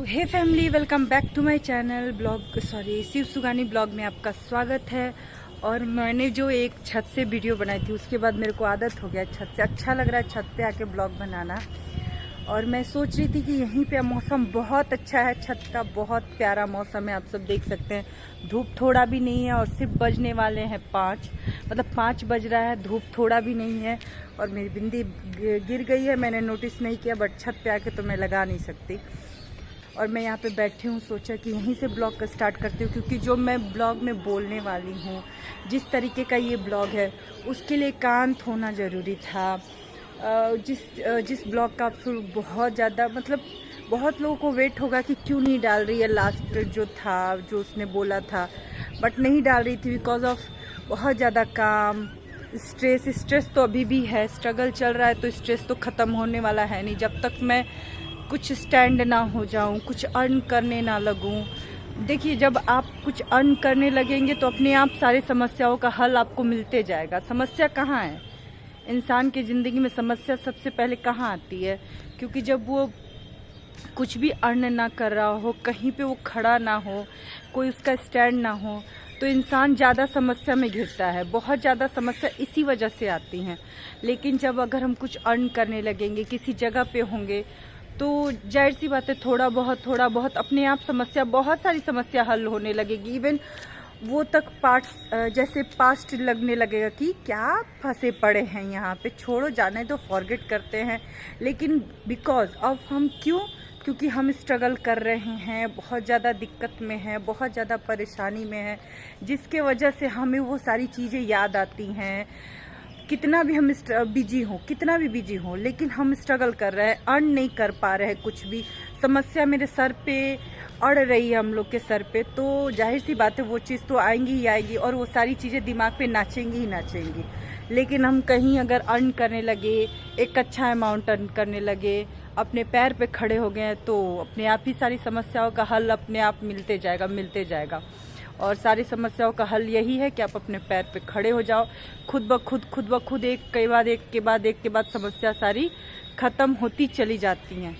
Hey family, welcome back to my channel Shiv Sugani blog में आपका स्वागत है। और मैंने जो एक छत से वीडियो बनाई थी उसके बाद मेरे को आदत हो गया छत से, अच्छा लग रहा है छत पे आके ब्लॉग बनाना। और मैं सोच रही थी कि यहीं पे मौसम बहुत अच्छा है, छत का बहुत प्यारा मौसम है, आप सब देख सकते हैं। धूप थोड़ा भी नहीं है और सिर्फ बजने वाले हैं 5, मतलब 5 बज रहा है, धूप थोड़ा भी नहीं है। और मेरी बिंदी गिर गई है, मैंने नोटिस नहीं किया, बट छत पे आके तो मैं लगा नहीं सकती। और मैं यहाँ पे बैठी हूँ, सोचा कि यहीं से ब्लॉग का स्टार्ट करती हूँ, क्योंकि जो मैं ब्लॉग में बोलने वाली हूँ, जिस तरीके का ये ब्लॉग है उसके लिए एकांत होना ज़रूरी था। जिस ब्लॉग का आप बहुत ज़्यादा, मतलब बहुत लोगों को वेट होगा कि क्यों नहीं डाल रही है लास्ट जो था, जो उसने बोला था, बट नहीं डाल रही थी बिकॉज ऑफ बहुत ज़्यादा काम, स्ट्रेस तो अभी भी है, स्ट्रगल चल रहा है, तो स्ट्रेस तो ख़त्म होने वाला है नहीं जब तक मैं कुछ स्टैंड ना हो जाऊं, कुछ अर्न करने ना लगूं। देखिए, जब आप कुछ अर्न करने लगेंगे तो अपने आप सारी समस्याओं का हल आपको मिलते जाएगा। समस्या कहाँ है इंसान की ज़िंदगी में? समस्या सबसे पहले कहाँ आती है? क्योंकि जब वो कुछ भी अर्न ना कर रहा हो, कहीं पे वो खड़ा ना हो, कोई उसका स्टैंड ना हो, तो इंसान ज़्यादा समस्या में घिरता है। बहुत ज़्यादा समस्या इसी वजह से आती हैं। लेकिन जब अगर हम कुछ अर्न करने लगेंगे, किसी जगह पे होंगे, तो जाहिर सी बात है थोड़ा बहुत अपने आप समस्या, बहुत सारी समस्या हल होने लगेगी। इवन वो तक जैसे पास्ट लगने लगेगा कि क्या फंसे पड़े हैं यहाँ पे, छोड़ो जाने तो, फॉरगेट करते हैं। लेकिन बिकॉज ऑफ हम क्योंकि हम स्ट्रगल कर रहे हैं, बहुत ज़्यादा दिक्कत में हैं, बहुत ज़्यादा परेशानी में हैं, जिसके वजह से हमें वो सारी चीज़ें याद आती हैं। कितना भी हम कितना भी बिजी हो, लेकिन हम स्ट्रगल कर रहे हैं, अर्न नहीं कर पा रहे हैं कुछ भी, समस्या मेरे सर पे अड़ रही है, हम लोग के सर पे, तो जाहिर सी बात है वो चीज़ तो आएंगी ही आएगी, और वो सारी चीज़ें दिमाग पे नाचेंगी ही नाचेंगी। लेकिन हम कहीं अगर अर्न करने लगे, एक अच्छा अमाउंट अर्न करने लगे, अपने पैर पे खड़े हो गए, तो अपने आप ही सारी समस्याओं का हल अपने आप मिलते जाएगा। और सारी समस्याओं का हल यही है कि आप अपने पैर पे खड़े हो जाओ, खुद ब खुद एक के बाद समस्या सारी ख़त्म होती चली जाती हैं।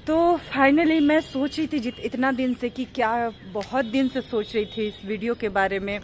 तो फाइनली मैं सोच रही थी इतना दिन से कि बहुत दिन से सोच रही थी इस वीडियो के बारे में,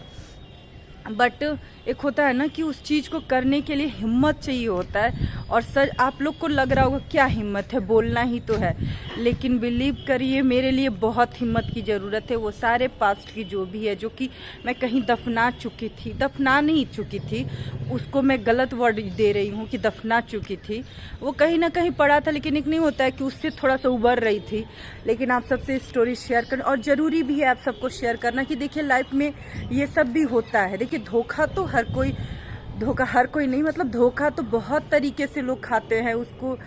बट एक होता है ना कि उस चीज़ को करने के लिए हिम्मत चाहिए होता है। और सर, आप लोग को लग रहा होगा क्या हिम्मत है, बोलना ही तो है, लेकिन बिलीव करिए मेरे लिए बहुत हिम्मत की ज़रूरत है। वो सारे पास्ट की जो भी है, जो कि मैं कहीं दफना नहीं चुकी थी, उसको मैं गलत वर्ड दे रही हूँ कि दफना चुकी थी, वो कहीं ना कहीं पड़ा था, लेकिन एक नहीं होता है कि उससे थोड़ा सा उबर रही थी। लेकिन आप सबसे स्टोरी शेयर करना, और ज़रूरी भी है आप सबको शेयर करना कि देखिए लाइफ में ये सब भी होता है। देखिए, धोखा हर कोई नहीं, मतलब धोखा तो बहुत तरीके से लोग खाते हैं उसको।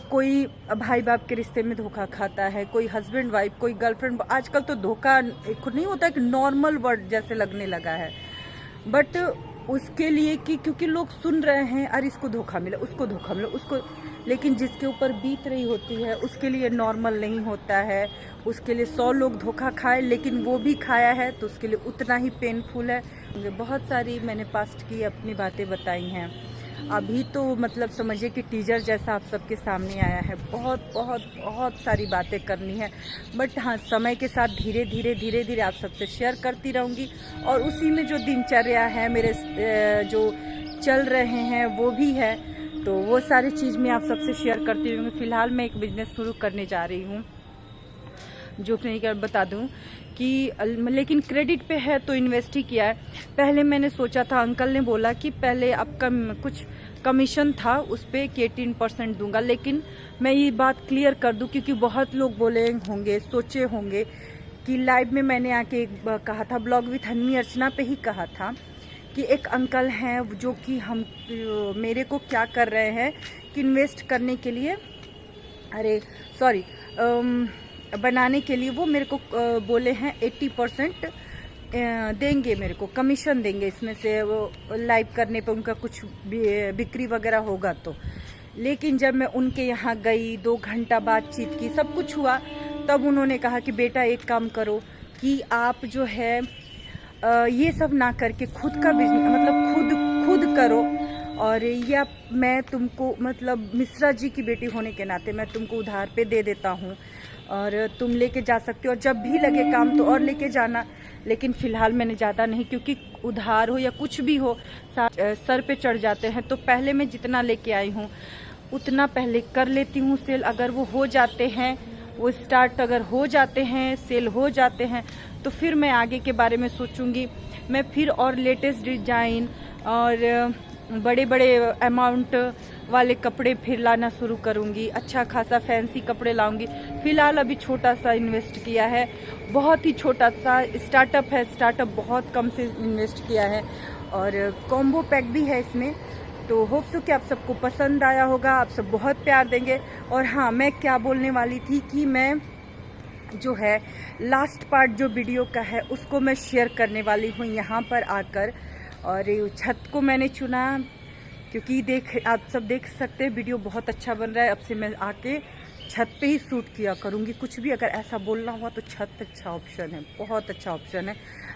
कोई भाई बाप के रिश्ते में धोखा खाता है, कोई हस्बैंड वाइफ, कोई गर्लफ्रेंड। आजकल तो धोखा एक नहीं होता, एक नॉर्मल वर्ड जैसे लगने लगा है। बट उसके लिए कि क्योंकि लोग सुन रहे हैं, अरे इसको धोखा मिला, उसको धोखा मिला, उसको, लेकिन जिसके ऊपर बीत रही होती है उसके लिए नॉर्मल नहीं होता है। उसके लिए 100 लोग धोखा खाए, लेकिन वो भी खाया है तो उसके लिए उतना ही पेनफुल है। बहुत सारी मैंने पास्ट की अपनी बातें बताई हैं, अभी तो मतलब समझिए कि टीजर जैसा आप सबके सामने आया है। बहुत सारी बातें करनी है, बट हाँ, समय के साथ धीरे धीरे आप सबसे शेयर करती रहूँगी। और उसी में जो दिनचर्या है मेरे जो चल रहे हैं वो भी है, तो वो सारी चीज़ मैं आप सबसे शेयर करती रहूँगी। फ़िलहाल मैं एक बिज़नेस शुरू करने जा रही हूँ, जो नहीं कर बता दूं कि, लेकिन क्रेडिट पे है तो इन्वेस्ट ही किया है। पहले मैंने सोचा था, अंकल ने बोला कि पहले आपका कुछ कमीशन था उस पर कि 18% दूंगा, लेकिन मैं ये बात क्लियर कर दूं क्योंकि बहुत लोग बोले होंगे, सोचे होंगे कि लाइव में मैंने आके कहा था, ब्लॉग विथ हनी अर्चना पे ही कहा था कि एक अंकल हैं जो कि हम मेरे को क्या कर रहे हैं कि इन्वेस्ट करने के लिए, बनाने के लिए वो मेरे को बोले हैं 80% देंगे, मेरे को कमीशन देंगे, इसमें से वो लाइव करने पे उनका कुछ बिक्री वगैरह होगा तो। लेकिन जब मैं उनके यहाँ गई, 2 घंटा बातचीत की, सब कुछ हुआ, तब उन्होंने कहा कि बेटा एक काम करो कि आप जो है ये सब ना करके खुद का बिजनेस, मतलब खुद करो। और या मैं तुमको, मतलब मिश्रा जी की बेटी होने के नाते मैं तुमको उधार पे दे देता हूँ, और तुम लेके जा सकते हो, और जब भी लगे काम तो और लेके जाना। लेकिन फ़िलहाल मैंने ज़्यादा नहीं, क्योंकि उधार हो या कुछ भी हो सर पे चढ़ जाते हैं। तो पहले मैं जितना लेके आई हूँ उतना पहले कर लेती हूँ सेल। अगर वो हो जाते हैं, वो स्टार्ट अगर हो जाते हैं, सेल हो जाते हैं, तो फिर मैं आगे के बारे में सोचूंगी। मैं फिर और लेटेस्ट डिजाइन और बड़े बड़े अमाउंट वाले कपड़े फिर लाना शुरू करूंगी। अच्छा खासा फैंसी कपड़े लाऊंगी। फिलहाल अभी छोटा सा इन्वेस्ट किया है, बहुत ही छोटा सा स्टार्टअप है। स्टार्टअप बहुत कम से इन्वेस्ट किया है, और कॉम्बो पैक भी है इसमें। तो होप सो कि आप सबको पसंद आया होगा, आप सब बहुत प्यार देंगे। और हाँ, मैं क्या बोलने वाली थी कि मैं जो है लास्ट पार्ट जो वीडियो का है उसको मैं शेयर करने वाली हूँ यहाँ पर आकर। और छत को मैंने चुना क्योंकि आप सब देख सकते हैं वीडियो बहुत अच्छा बन रहा है। अब से मैं आके छत पे ही शूट किया करूँगी। कुछ भी अगर ऐसा बोलना हुआ तो छत अच्छा ऑप्शन है, बहुत अच्छा ऑप्शन है।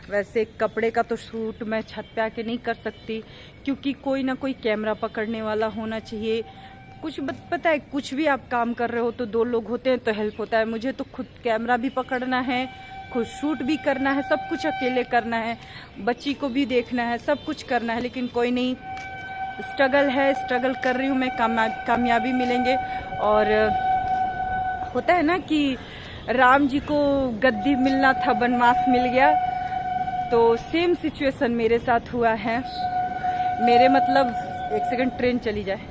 वैसे कपड़े का तो शूट मैं छत पे आके नहीं कर सकती, क्योंकि कोई ना कोई कैमरा पकड़ने वाला होना चाहिए। कुछ पता है, कुछ भी आप काम कर रहे हो तो 2 लोग होते हैं तो हेल्प होता है। मुझे तो खुद कैमरा भी पकड़ना है, खुद शूट भी करना है, सब कुछ अकेले करना है, बच्ची को भी देखना है, सब कुछ करना है। लेकिन कोई नहीं, स्ट्रगल है, स्ट्रगल कर रही हूँ मैं, कामयाबी मिलेंगे। और होता है ना कि राम जी को गद्दी मिलना था, वनवास मिल गया। तो सेम सिचुएशन मेरे साथ हुआ है। मेरे मतलब एक सेकंड ट्रेन चली जाए।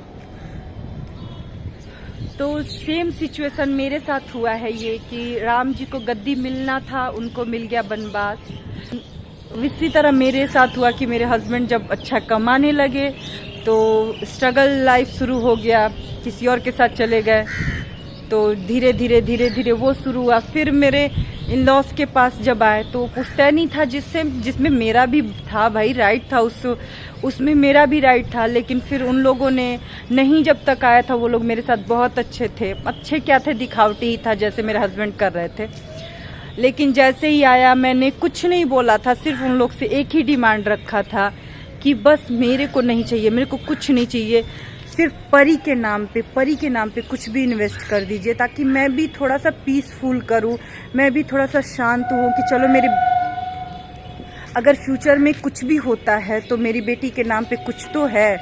तो सेम सिचुएशन मेरे साथ हुआ है ये कि राम जी को गद्दी मिलना था, उनको मिल गया वनवास। इसी तरह मेरे साथ हुआ कि मेरे हस्बैंड जब अच्छा कमाने लगे तो स्ट्रगल लाइफ शुरू हो गया, किसी और के साथ चले गए। तो धीरे धीरे वो शुरू हुआ। फिर मेरे इन लॉस के पास जब आए तो पुश्तैनी था जिसमें मेरा भी था भाई, राइट था, उसमें मेरा भी राइट था। लेकिन फिर उन लोगों ने नहीं, जब तक आया था वो लोग मेरे साथ बहुत अच्छे थे। अच्छे क्या थे, दिखावटी ही था जैसे मेरे हस्बैंड कर रहे थे। लेकिन जैसे ही आया मैंने कुछ नहीं बोला था, सिर्फ उन लोग से एक ही डिमांड रखा था कि बस मेरे को नहीं चाहिए, मेरे को कुछ नहीं चाहिए, सिर्फ परी के नाम पे कुछ भी इन्वेस्ट कर दीजिए, ताकि मैं भी थोड़ा सा पीसफुल करूं, मैं भी थोड़ा सा शांत हूं कि चलो मेरे अगर फ्यूचर में कुछ भी होता है तो मेरी बेटी के नाम पे कुछ तो है,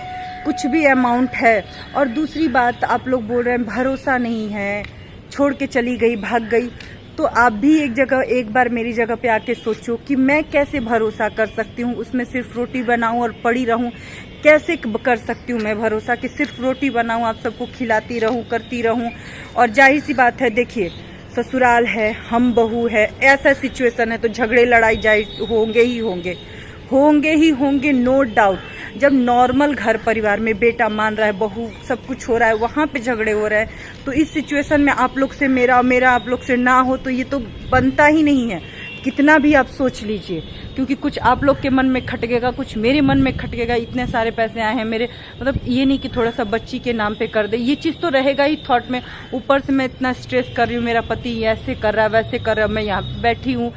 कुछ भी अमाउंट है। और दूसरी बात, आप लोग बोल रहे हैं भरोसा नहीं है, छोड़ के चली गई, भाग गई। तो आप भी एक बार मेरी जगह पे आके सोचो कि मैं कैसे भरोसा कर सकती हूँ, उसमें सिर्फ रोटी बनाऊं और पड़ी रहूं। कैसे कर सकती हूँ मैं भरोसा कि सिर्फ रोटी बनाऊं, आप सबको खिलाती रहूं, करती रहूं। और जाहिर सी बात है, देखिए ससुराल है, हम बहू है, ऐसा सिचुएशन है तो झगड़े लड़ाई होंगे ही होंगे, नो डाउट। जब नॉर्मल घर परिवार में बेटा मान रहा है, बहू सब कुछ हो रहा है, वहां पे झगड़े हो रहे हैं। तो इस सिचुएशन में आप लोग से मेरा आप लोग से ना हो तो ये तो बनता ही नहीं है, कितना भी आप सोच लीजिए। क्योंकि कुछ आप लोग के मन में खटकेगा, कुछ मेरे मन में खटकेगा। इतने सारे पैसे आए हैं मेरे, मतलब ये नहीं कि थोड़ा सा बच्ची के नाम पे कर दे, ये चीज़ तो रहेगा ही थॉट में। ऊपर से मैं इतना स्ट्रेस कर रही हूँ, मेरा पति ऐसे कर रहा है, वैसे कर रहा है, मैं यहाँ बैठी हूँ,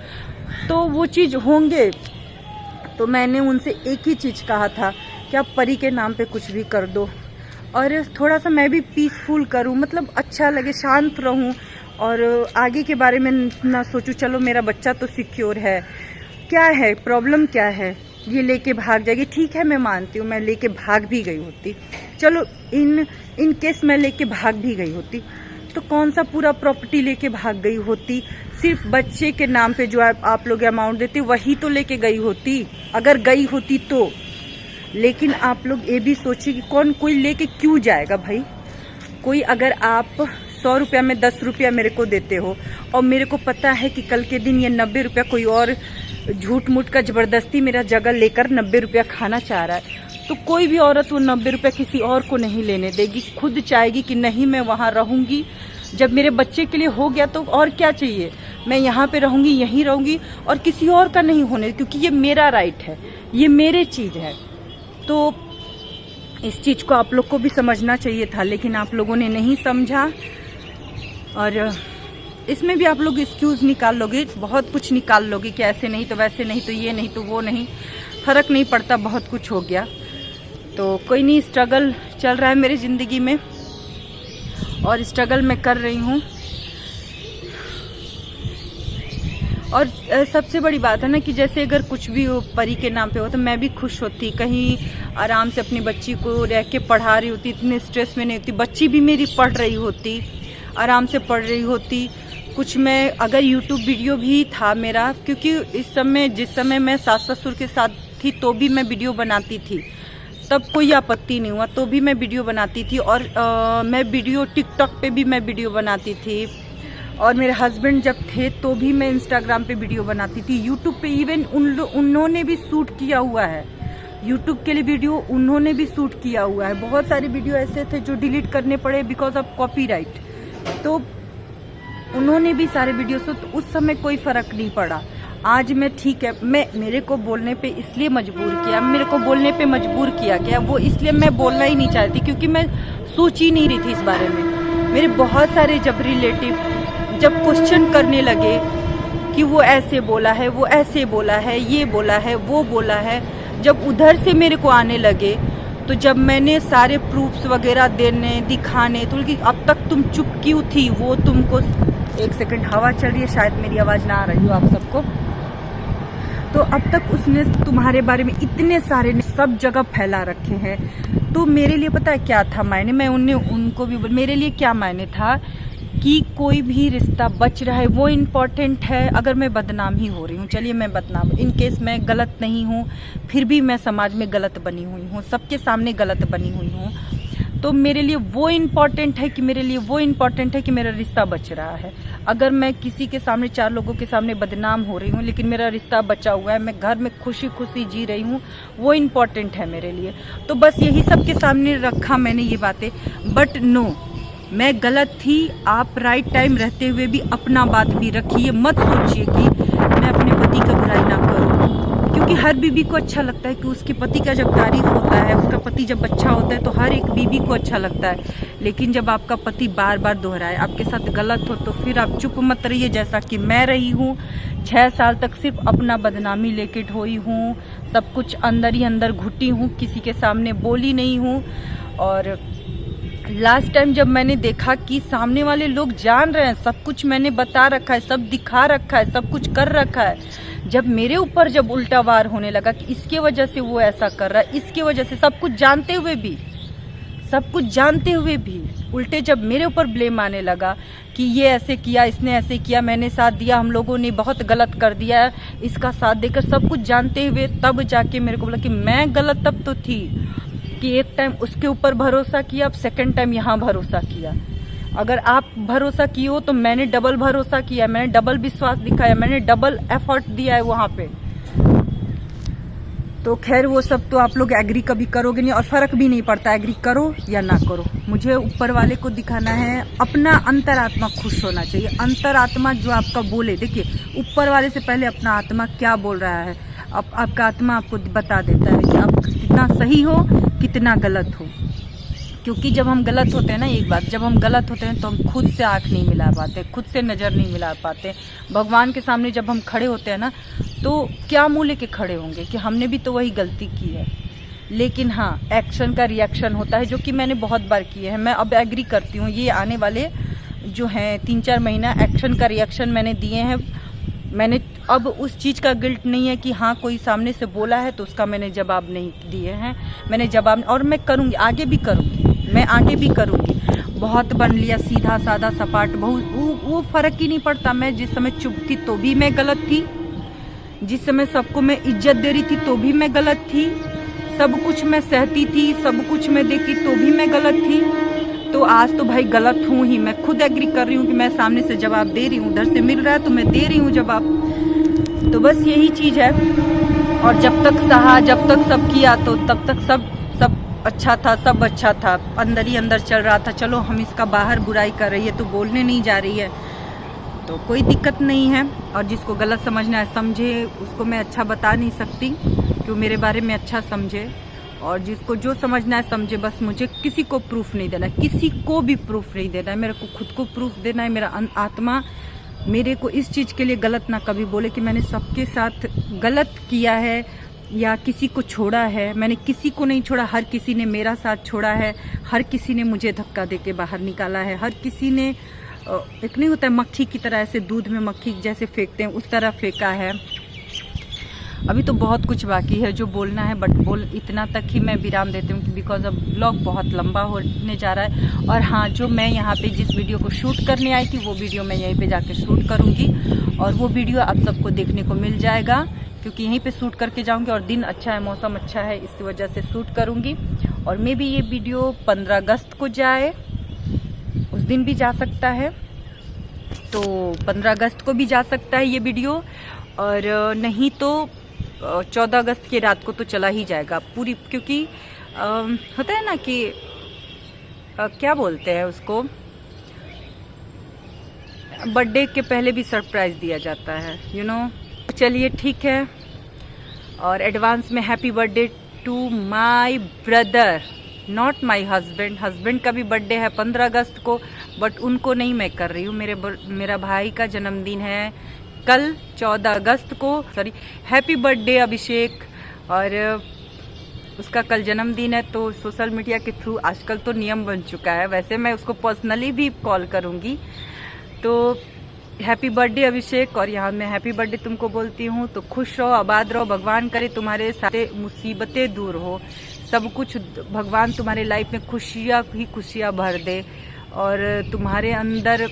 तो वो चीज़ होंगे। तो मैंने उनसे एक ही चीज़ कहा था कि आप परी के नाम पे कुछ भी कर दो, और थोड़ा सा मैं भी पीसफुल करूँ, मतलब अच्छा लगे, शांत रहूँ, और आगे के बारे में ना सोचूं। चलो मेरा बच्चा तो सिक्योर है, क्या है प्रॉब्लम, क्या है, ये लेके भाग जाएगी, ठीक है मैं मानती हूँ, मैं लेके भाग भी गई होती, चलो इन केस मैं लेके भाग भी गई होती तो कौन सा पूरा प्रॉपर्टी लेके भाग गई होती। सिर्फ बच्चे के नाम पे जो आप लोग अमाउंट देते वही तो लेके गई होती, अगर गई होती तो। लेकिन आप लोग ये भी सोचिए कि कोई लेके क्यों जाएगा भाई। कोई, अगर आप 100 रुपया में 10 रुपया मेरे को देते हो और मेरे को पता है कि कल के दिन ये 90 रुपया कोई और झूठ मूठ का जबरदस्ती मेरा जगह लेकर 90 रुपया खाना चाह रहा है, तो कोई भी औरत वो 90 रुपया किसी और को नहीं लेने देगी, खुद चाहेगी कि नहीं मैं वहाँ रहूंगी। जब मेरे बच्चे के लिए हो गया तो और क्या चाहिए, मैं यहाँ पे रहूंगी, यहीं रहूंगी, और किसी और का नहीं होने, क्योंकि ये मेरा राइट है, ये मेरे चीज है। तो इस चीज को आप लोग को भी समझना चाहिए था, लेकिन आप लोगों ने नहीं समझा। और इसमें भी आप लोग एक्सक्यूज निकाल लोगे, बहुत कुछ निकाल लोगे कि ऐसे नहीं तो वैसे नहीं तो ये नहीं तो वो नहीं, फर्क नहीं पड़ता, बहुत कुछ हो गया। तो कोई नहीं, स्ट्रगल चल रहा है मेरी जिंदगी में और स्ट्रगल मैं कर रही हूँ। और सबसे बड़ी बात है ना कि जैसे अगर कुछ भी हो परी के नाम पे हो तो मैं भी खुश होती, कहीं आराम से अपनी बच्ची को रह के पढ़ा रही होती, इतने स्ट्रेस में नहीं होती, बच्ची भी मेरी पढ़ रही होती, आराम से पढ़ रही होती। कुछ मैं अगर यूट्यूब वीडियो भी था मेरा, क्योंकि इस समय जिस समय मैं सास ससुर के साथ थी तो भी मैं वीडियो बनाती थी, तब कोई आपत्ति नहीं हुआ, तो भी मैं वीडियो बनाती थी। और मैं वीडियो टिकटॉक पे भी मैं वीडियो बनाती थी, और मेरे हस्बैंड जब थे तो भी मैं इंस्टाग्राम पे वीडियो बनाती थी, यूट्यूब पे इवन उन्होंने भी शूट किया हुआ है, यूट्यूब के लिए वीडियो उन्होंने भी शूट किया हुआ है। बहुत सारे वीडियो ऐसे थे जो डिलीट करने पड़े बिकॉज ऑफ कॉपीराइट, तो उन्होंने भी सारे वीडियो तो उस समय कोई फर्क नहीं पड़ा। आज मैं ठीक है, मेरे को बोलने पे इसलिए मजबूर किया, मेरे को बोलने पे मजबूर किया गया, वो इसलिए मैं बोलना ही नहीं चाहती क्योंकि मैं सोच ही नहीं रही थी इस बारे में। मेरे बहुत सारे जब रिलेटिव जब क्वेश्चन करने लगे कि वो ऐसे बोला है, वो ऐसे बोला है, ये बोला है, वो बोला है, जब उधर से मेरे को आने लगे तो जब मैंने सारे प्रूफ्स वगैरह देने दिखाने तो कि अब तक तुम चुप क्यों थी, वो तुमको, एक सेकंड हवा चल रही है, शायद मेरी आवाज़ ना आ रही हो आप सबको, तो अब तक उसने तुम्हारे बारे में इतने सारे सब जगह फैला रखे हैं। तो मेरे लिए पता है क्या था मायने, मैं उनको भी मेरे लिए क्या मायने था कि कोई भी रिश्ता बच रहा है वो इम्पोर्टेंट है। अगर मैं बदनाम ही हो रही हूँ, चलिए मैं बदनाम, इन केस मैं गलत नहीं हूँ, फिर भी मैं समाज में गलत बनी हुई हूँ, सबके सामने गलत बनी हुई हूँ, तो मेरे लिए वो इम्पोर्टेंट है कि मेरा रिश्ता बच रहा है। अगर मैं किसी के सामने, 4 लोगों के सामने बदनाम हो रही हूँ लेकिन मेरा रिश्ता बचा हुआ है, मैं घर में खुशी खुशी जी रही हूँ, वो इम्पोर्टेंट है मेरे लिए। तो बस यही सबके सामने रखा मैंने ये बातें, बट नो, मैं गलत थी। आप राइट टाइम रहते हुए भी अपना बात भी रखिए, मत सोचिए कि मैं अपने पति का बुराई ना करूं, क्योंकि हर बीबी को अच्छा लगता है कि उसके पति का जब तारीफ होता है, उसका पति जब अच्छा होता है तो हर एक बीबी को अच्छा लगता है। लेकिन जब आपका पति बार बार दोहराए, आपके साथ गलत हो, तो फिर आप चुप मत रहिए, जैसा कि मैं रही हूँ। 6 साल तक सिर्फ अपना बदनामी लेके ढोई हूँ, सब कुछ अंदर ही अंदर घुटी हूँ, किसी के सामने बोली नहीं हूँ। और लास्ट टाइम जब मैंने देखा कि सामने वाले लोग जान रहे हैं, सब कुछ मैंने बता रखा है, सब दिखा रखा है, सब कुछ कर रखा है, जब मेरे ऊपर जब उल्टा वार होने लगा कि इसके वजह से वो ऐसा कर रहा है, इसके वजह से, सब कुछ जानते हुए भी उल्टे जब मेरे ऊपर ब्लेम आने लगा कि ये ऐसे किया, इसने ऐसे किया, मैंने साथ दिया, हम लोगों ने बहुत गलत कर दिया है इसका साथ देकर, सब कुछ जानते हुए तब जाके मेरे को बोला कि मैं गलत तब तो थी कि एक टाइम उसके ऊपर भरोसा किया, अब सेकंड टाइम यहाँ भरोसा किया। अगर आप भरोसा किए हो तो मैंने डबल भरोसा किया, मैंने डबल विश्वास दिखाया, मैंने डबल एफर्ट दिया है वहाँ पे। तो खैर वो सब तो आप लोग एग्री कभी करोगे नहीं, और फर्क भी नहीं पड़ता एग्री करो या ना करो। मुझे ऊपर वाले को दिखाना है, अपना अंतरात्मा खुश होना चाहिए। अंतरात्मा जो आपका बोले, देखिए ऊपर वाले से पहले अपना आत्मा क्या बोल रहा है, आपका आत्मा आपको बता देता है कि आप कितना सही हो, कितना गलत हो। क्योंकि जब हम गलत होते हैं ना, एक बात, जब हम गलत होते हैं तो हम खुद से आंख नहीं मिला पाते, खुद से नज़र नहीं मिला पाते। भगवान के सामने जब हम खड़े होते हैं ना, तो क्या मुँह लेके खड़े होंगे कि हमने भी तो वही गलती की है। लेकिन हाँ, एक्शन का रिएक्शन होता है, जो कि मैंने बहुत बार किए हैं। मैं अब एग्री करती हूँ, ये आने वाले जो हैं 3-4 महीना एक्शन का रिएक्शन मैंने दिए हैं। मैंने अब उस चीज़ का गिल्ट नहीं है कि हाँ कोई सामने से बोला है तो उसका मैंने जवाब नहीं दिए हैं, मैंने जवाब, और मैं करूँगी, आगे भी करूँगी, मैं आगे भी करूँगी। बहुत बन लिया सीधा साधा सपाट, बहुत वो फ़र्क ही नहीं पड़ता। मैं जिस समय चुप थी तो भी मैं गलत थी, जिस समय सबको मैं इज्जत दे रही थी तो भी मैं गलत थी, सब कुछ मैं सहती थी, सब कुछ मैं देखती तो भी मैं गलत थी। तो आज तो भाई गलत हूँ ही, मैं खुद एग्री कर रही हूँ कि मैं सामने से जवाब दे रही हूँ, उधर से मिल रहा है तो मैं दे रही हूँ जवाब। तो बस यही चीज़ है। और जब तक सहा, जब तक सब किया, तो तब तक सब अच्छा था, सब अच्छा था, अंदर ही अंदर चल रहा था। चलो हम इसका बाहर बुराई कर रही है तो बोलने नहीं जा रही है तो कोई दिक्कत नहीं है। और जिसको गलत समझना है समझे, उसको मैं अच्छा बता नहीं सकती कि वो मेरे बारे में अच्छा समझे, और जिसको जो समझना है समझे। बस मुझे किसी को प्रूफ नहीं देना, किसी को भी प्रूफ नहीं देना है, मेरे को खुद को प्रूफ देना है। मेरा आत्मा मेरे को इस चीज़ के लिए गलत ना कभी बोले कि मैंने सबके साथ गलत किया है या किसी को छोड़ा है। मैंने किसी को नहीं छोड़ा, हर किसी ने मेरा साथ छोड़ा है, हर किसी ने मुझे धक्का दे के बाहर निकाला है, हर किसी ने एक नहीं होता है मक्खी की तरह, ऐसे दूध में मक्खी जैसे फेंकते हैं उस तरह फेंका है। अभी तो बहुत कुछ बाकी है जो बोलना है, बट बोल इतना तक ही मैं विराम देती हूँ बिकॉज अब ब्लॉग बहुत लंबा होने जा रहा है। और हाँ, जो मैं यहाँ पे जिस वीडियो को शूट करने आई थी वो वीडियो मैं यहीं पे जाके शूट करूँगी और वो वीडियो आप सबको देखने को मिल जाएगा, क्योंकि यहीं पे शूट करके जाऊँगी और दिन अच्छा है, मौसम अच्छा है, इस वजह से शूट करूँगी। और मे भी ये वीडियो 15 अगस्त को जाए, उस दिन भी जा सकता है, तो 15 अगस्त को भी जा सकता है ये वीडियो, और नहीं तो 14 अगस्त की रात को तो चला ही जाएगा पूरी, क्योंकि होता है ना कि क्या बोलते हैं उसको, बर्थडे के पहले भी सरप्राइज दिया जाता है, यू नो। चलिए ठीक है, और एडवांस में happy birthday to my brother, not my husband. Husband का भी बर्थडे है 15 अगस्त को, बट उनको नहीं मैं कर रही हूँ। मेरा भाई का जन्मदिन है कल 14 अगस्त को, सॉरी, हैप्पी बर्थडे अभिषेक। और उसका कल जन्मदिन है, तो सोशल मीडिया के थ्रू आजकल तो नियम बन चुका है, वैसे मैं उसको पर्सनली भी कॉल करूँगी। तो हैप्पी बर्थडे अभिषेक, और यहाँ मैं हैप्पी बर्थडे तुमको बोलती हूँ। तो खुश रहो, आबाद रहो, भगवान करे तुम्हारे सारे मुसीबतें दूर हो, सब कुछ भगवान तुम्हारे लाइफ में खुशियाँ ही खुशियाँ भर दे, और तुम्हारे अंदर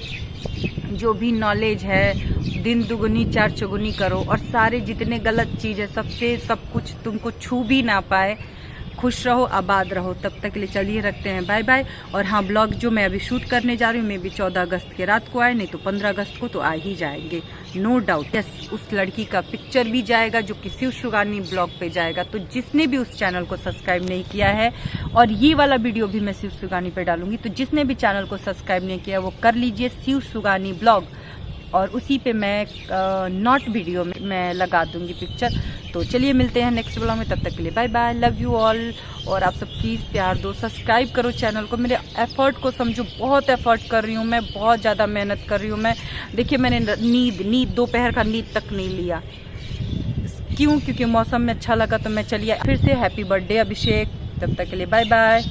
जो भी नॉलेज है दिन दुगुनी चार चौगुनी करो, और सारे जितने गलत चीज़ है सबसे सब कुछ तुमको छू भी ना पाए। खुश रहो, आबाद रहो। तब तक के लिए चलिए रखते हैं, बाय बाय। और हाँ, ब्लॉग जो मैं अभी शूट करने जा रही हूँ मे भी 14 अगस्त के रात को आए, नहीं तो 15 अगस्त को तो आ ही जाएंगे, नो डाउट। यस, उस लड़की का पिक्चर भी जाएगा जो कि शिव सुगानी ब्लॉग पे जाएगा। तो जिसने भी उस चैनल को सब्सक्राइब नहीं किया है, और ये वाला वीडियो भी मैं शिव सुगानी पे डालूंगी, तो जिसने भी चैनल को सब्सक्राइब नहीं किया वो कर लीजिए, शिव सुगानी ब्लॉग, और उसी पे मैं नॉट वीडियो में मैं लगा दूंगी पिक्चर। तो चलिए मिलते हैं नेक्स्ट ब्लॉग में, तब तक के लिए bye bye, love you all. और आप सब प्लीज़ प्यार दो, सब्सक्राइब करो चैनल को, मेरे एफर्ट को समझो, बहुत एफर्ट कर रही हूँ मैं, बहुत ज़्यादा मेहनत कर रही हूँ मैं। देखिए मैंने नींद दोपहर का नींद तक नहीं लिया, क्यों? क्योंकि मौसम में अच्छा लगा तो मैं चलिए फिर से हैप्पी बर्थडे अभिषेक। तब तक के लिए बाय बाय।